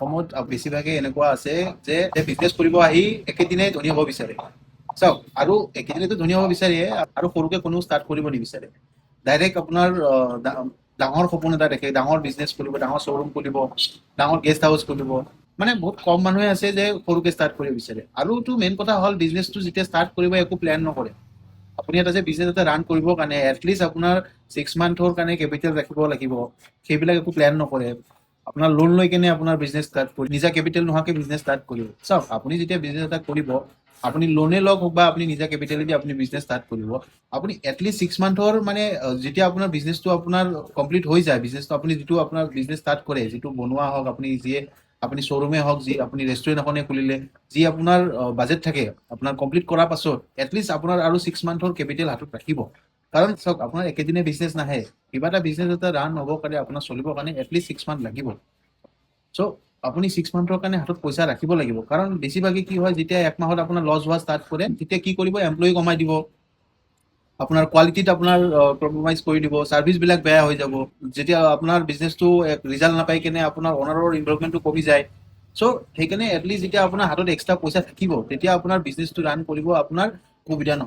অসমত বেছিভাগে এনেকুৱা আছে যে বিজনেছ কৰিব আহি একেদিনাই ধনী হ'ব বিচাৰে। চাওক, আৰু একেদিনাইতো ধনী হ'ব বিচাৰে আৰু সৰুকে কোনো ষ্টাৰ্ট কৰিব নিবিচাৰে। ডাইৰেক্ট আপোনাৰ ডাঙৰ সপোন এটা দেখে, ডাঙৰ বিজনেছ খুলিব, ডাঙৰ শ্ব'ৰুম খুলিব, ডাঙৰ গেষ্ট হাউচ খুলিব। মানে বহুত কম মানুহে আছে যে সৰুকে ষ্টাৰ্ট কৰিব বিচাৰে। আৰু মেইন কথা হ'ল বিজনেছটো যেতিয়া ষ্টাৰ্ট কৰিব একো প্লেন নকৰে। আপুনি এটা যে বিজনেছ এটা ৰান কৰিবৰ কাৰণে এটলিষ্ট আপোনাৰ 6 মান্থৰ কাৰণে কেপিটেল ৰাখিব লাগিব, সেইবিলাক একো প্লেন নকৰে। আপোনাৰ লোন লৈ কেনে আপোনাৰ বিজনেছ ষ্টাৰ্ট কৰি, নিজা কেপিটেল নোহোৱাকে বিজনেছ ষ্টাৰ্ট কৰিব। চাওক, আপুনি যেতিয়া বিজনেছ এটা কৰিব, আপুনি লোনে লওক বা আপুনি নিজা কেপিটেলেদি আপুনি বিজনেছ ষ্টাৰ্ট কৰিব, আপুনি এটলিষ্ট 6 মান্থৰ মানে যেতিয়া আপোনাৰ বিজনেছটো আপোনাৰ কমপ্লিট হৈ যায়, বিজনেছটো আপুনি যিটো আপোনাৰ বিজনেছ ষ্টাৰ্ট কৰে, যিটো বনোৱা হওক, আপুনি যিয়ে আপুনি শ্ব'ৰুমে হওক, যি আপুনি ৰেষ্টুৰেণ্ট এখনে খুলিলে, যি আপোনাৰ বাজেট থাকে, আপোনাৰ কমপ্লিট কৰাৰ পাছত এটলিষ্ট আপোনাৰ আৰু 6 মান্থৰ কেপিটেল হাতত ৰাখিব। কাৰণ চাওক, আপোনাৰ একেদিনে বিজনেছ নাহে। কিবা এটা বিজনেছ এটা ৰান হ'বৰ কাৰণে, আপোনাৰ চলিবৰ কাৰণে এটলিষ্ট 6 মান্থ লাগিব। চ' আপুনি 6 মান্থৰ কাৰণে হাতত পইচা ৰাখিব লাগিব। কাৰণ বেছিভাগে কি হয়, যেতিয়া 1 মাহত আপোনাৰ লছ হোৱা ষ্টাৰ্ট কৰে, তেতিয়া কি কৰিব, এমপ্লয়ী কমাই দিব, আপোনাৰ কোৱালিটিত আপোনাৰ কম্প্ৰমাইজ কৰি দিব, ছাৰ্ভিচবিলাক বেয়া হৈ যাব। যেতিয়া আপোনাৰ বিজনেছটো ৰিজাল্ট নাপাই কেনে আপোনাৰ অনাৰৰ ইনভলভমেণ্টটো কমি যায়। চ' সেইকাৰণে এটলিষ্ট যেতিয়া আপোনাৰ হাতত এক্সট্ৰা পইচা থাকিব, তেতিয়া আপোনাৰ বিজনেছটো ৰান কৰিব আপোনাৰ সুবিধা নহ'ব।